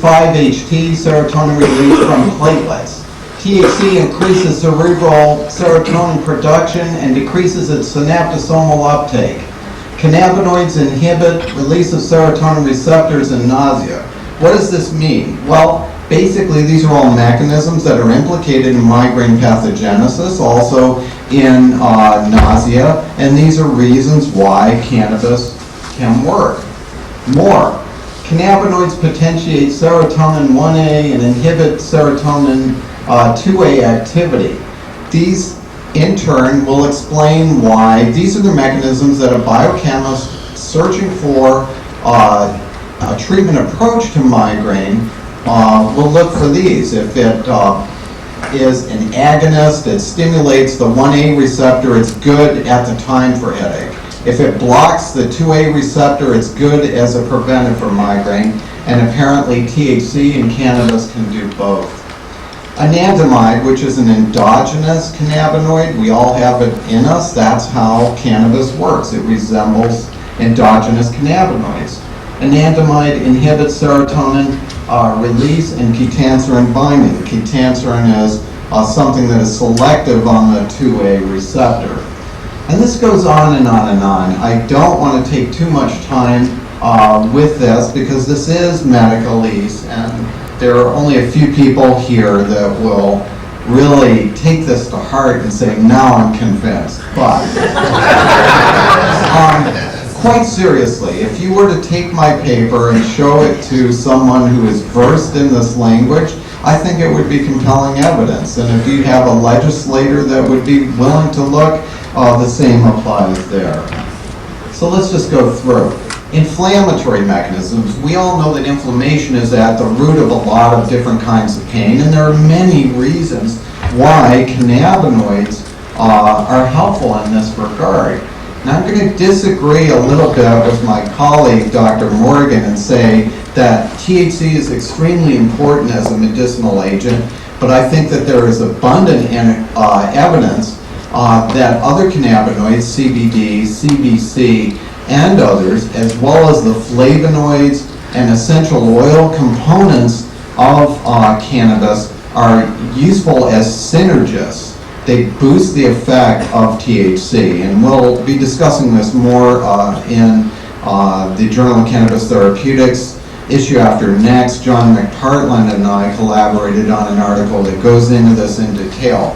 5-HT, serotonin release from platelets. THC increases cerebral serotonin production and decreases its synaptosomal uptake. Cannabinoids inhibit release of serotonin receptors and nausea. What does this mean? Well, basically these are all mechanisms that are implicated in migraine pathogenesis, also in nausea, and these are reasons why cannabis can work. More. Cannabinoids potentiate serotonin 1A and inhibit serotonin 2A activity. These, in turn, will explain why these are the mechanisms that a biochemist searching for a treatment approach to migraine will look for these. If it is an agonist, it stimulates the 1A receptor, it's good at the time for headache. If it blocks the 2A receptor, it's good as a preventive for migraine, and apparently THC and cannabis can do both. Anandamide, which is an endogenous cannabinoid, we all have it in us. That's how cannabis works. It resembles endogenous cannabinoids. Anandamide inhibits serotonin release and ketanserin binding. Ketanserin is something that is selective on the 2A receptor. And this goes on and on and on. I don't want to take too much time with this because this is medicalese, and there are only a few people here that will really take this to heart and say, now I'm convinced. But quite seriously, if you were to take my paper and show it to someone who is versed in this language, I think it would be compelling evidence. And if you have a legislator that would be willing to look, the same applies there. So let's just go through. Inflammatory mechanisms. We all know that inflammation is at the root of a lot of different kinds of pain, and there are many reasons why cannabinoids are helpful in this regard. Now I'm going to disagree a little bit with my colleague, Dr. Morgan, and say that THC is extremely important as a medicinal agent, but I think that there is abundant evidence that other cannabinoids, CBD, CBC, and others, as well as the flavonoids and essential oil components of cannabis, are useful as synergists. They boost the effect of THC, and we'll be discussing this more in the Journal of Cannabis Therapeutics issue after next. John McPartland and I collaborated on an article that goes into this in detail,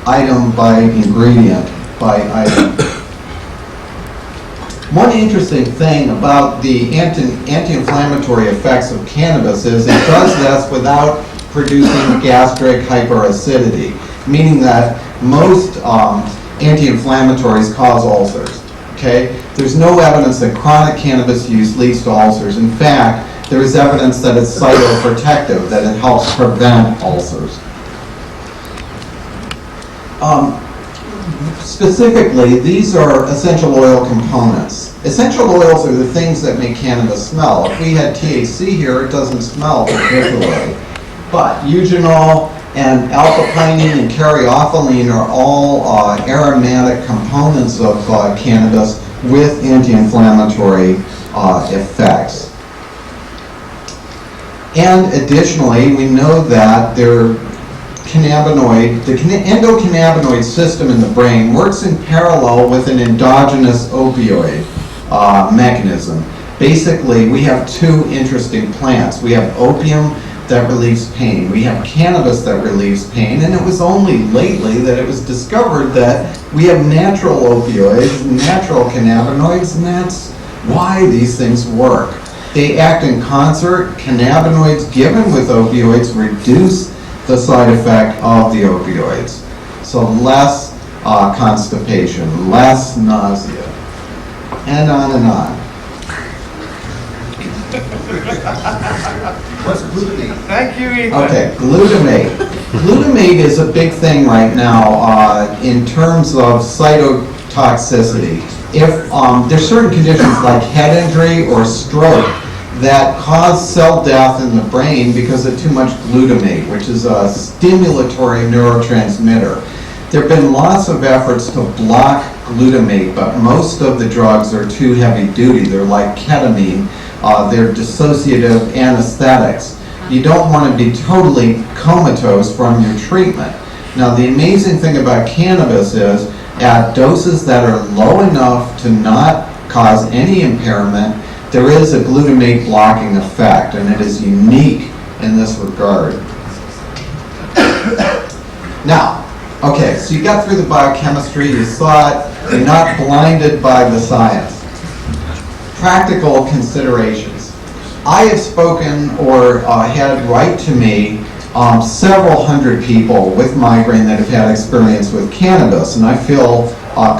item by ingredient by item. One interesting thing about the anti-inflammatory effects of cannabis is it does this without producing gastric hyperacidity, meaning that most anti-inflammatories cause ulcers. Okay? There's no evidence that chronic cannabis use leads to ulcers. In fact, there is evidence that it's cytoprotective, that it helps prevent ulcers. Specifically, these are essential oil components. Essential oils are the things that make cannabis smell. If we had THC here, it doesn't smell particularly. But eugenol and alpha-pinene and caryophyllene are all aromatic components of cannabis with anti-inflammatory effects. And additionally, we know that the endocannabinoid system in the brain works in parallel with an endogenous opioid mechanism. Basically, we have two interesting plants. We have opium that relieves pain. We have cannabis that relieves pain, and it was only lately that it was discovered that we have natural opioids, natural cannabinoids, and that's why these things work. They act in concert. Cannabinoids given with opioids reduce the side effect of the opioids. So less constipation, less nausea, and on and on. What's glutamate? Thank you, Ethan. Okay, glutamate. Glutamate is a big thing right now in terms of cytotoxicity. If there's certain conditions like head injury or stroke that cause cell death in the brain because of too much glutamate, which is a stimulatory neurotransmitter. There have been lots of efforts to block glutamate, but most of the drugs are too heavy duty. They're like ketamine. They're dissociative anesthetics. You don't want to be totally comatose from your treatment. Now, the amazing thing about cannabis is at doses that are low enough to not cause any impairment, there is a glutamate blocking effect, and it is unique in this regard. Now, okay, so you got through the biochemistry, you saw it, you're not blinded by the science. Practical considerations. I have spoken or had write to me several hundred people with migraine that have had experience with cannabis, and I feel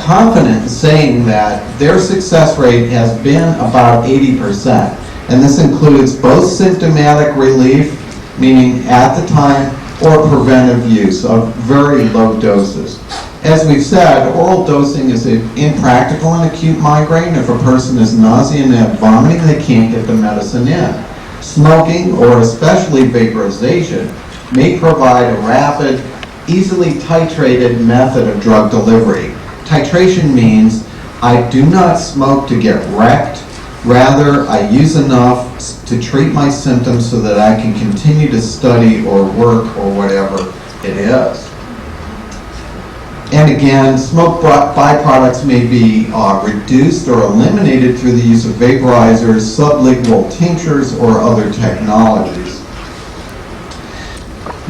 confident in saying that their success rate has been about 80%. And this includes both symptomatic relief, meaning at the time, or preventive use of very low doses. As we've said, oral dosing is impractical in acute migraine. If a person is nauseous and vomiting, they can't get the medicine in. Smoking, or especially vaporization, may provide a rapid, easily titrated method of drug delivery. Titration means I do not smoke to get wrecked. Rather, I use enough to treat my symptoms so that I can continue to study or work or whatever it is. And again, smoke byproducts may be reduced or eliminated through the use of vaporizers, sublingual tinctures, or other technologies.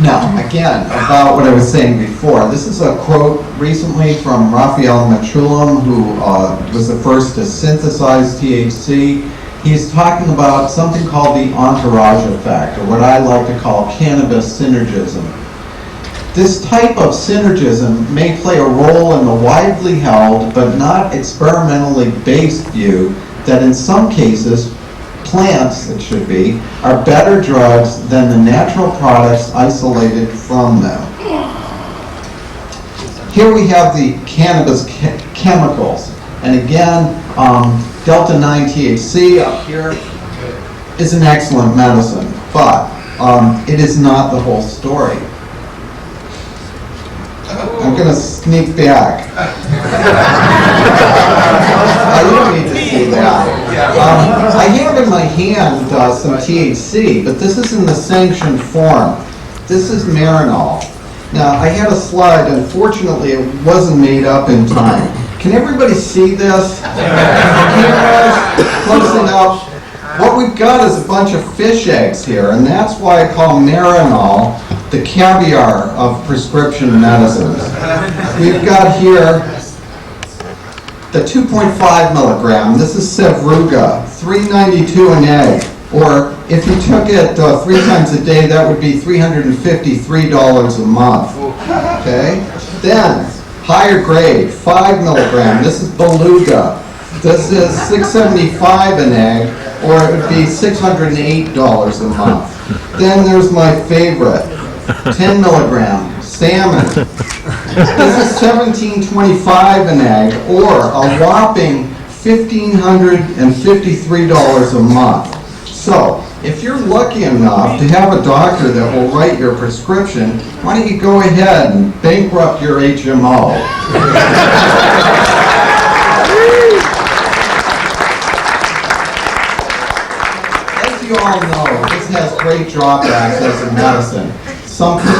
Now, again, about what I was saying before, this is a quote recently from Raphael Mechoulam, who was the first to synthesize THC. He's talking about something called the entourage effect, or what I like to call cannabis synergism. This type of synergism may play a role in the widely held but not experimentally based view that in some cases, plants, it should be, are better drugs than the natural products isolated from them. Here we have the cannabis chemicals. And again, delta-9 THC up here is an excellent medicine, but it is not the whole story. I'm going to sneak back. You don't need to see that. I have in my hand some THC, but this is in the sanctioned form. This is Marinol. Now, I had a slide. Unfortunately, it wasn't made up in time. Can everybody see this? Cameras, closing up. What we've got is a bunch of fish eggs here, and that's why I call Marinol the caviar of prescription medicines. We've got here the 2.5 milligram. This is Sevruga, $3.92 an egg. Or if you took it 3 times a day, that would be $353 a month. Okay? Then, higher grade, 5 milligram. This is Beluga. This is $6.75 an egg, or it would be $608 a month. Then there's my favorite, 10 milligram, salmon. This is $17.25 an egg, or a whopping $1,553 a month. So, if you're lucky enough to have a doctor that will write your prescription, why don't you go ahead and bankrupt your HMO? As you all know, this has great drawbacks as a medicine.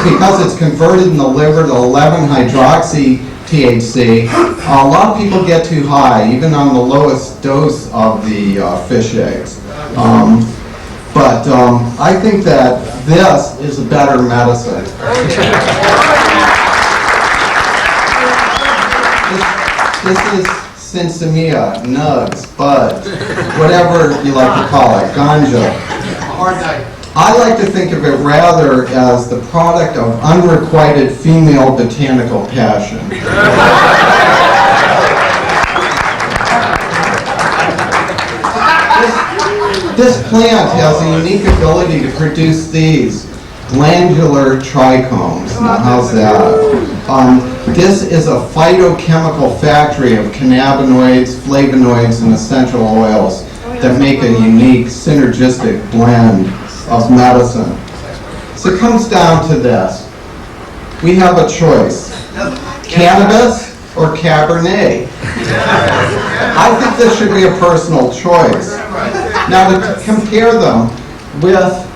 Because it's converted in the liver to 11-hydroxy THC, a lot of people get too high, even on the lowest dose of the fish eggs. But I think that this is a better medicine. This is Sinsemilla, Nugs, Bud, whatever you like to call it, ganja. I like to think of it rather as the product of unrequited female botanical passion. This plant has a unique ability to produce these glandular trichomes. Now, how's that? This is a phytochemical factory of cannabinoids, flavonoids, and essential oils that make a unique synergistic blend of medicine. So it comes down to this. We have a choice. Cannabis or Cabernet? I think this should be a personal choice. Now, to compare them with